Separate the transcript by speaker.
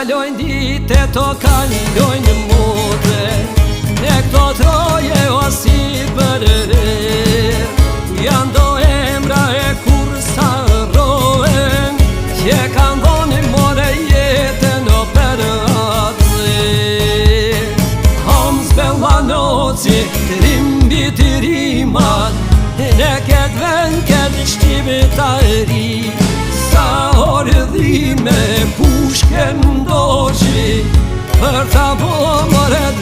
Speaker 1: kalojnë dite, to kalojnë mute, e këto troje o si bërër, janë do emra e kur sa rohen, që kanë dhoni more jetën o për atëzë. Hom zbella noci, të rimbi të rimat, në këtë vend këtë shqibit të ri, sa orë dhime pushke ndoqi, për ta po mëret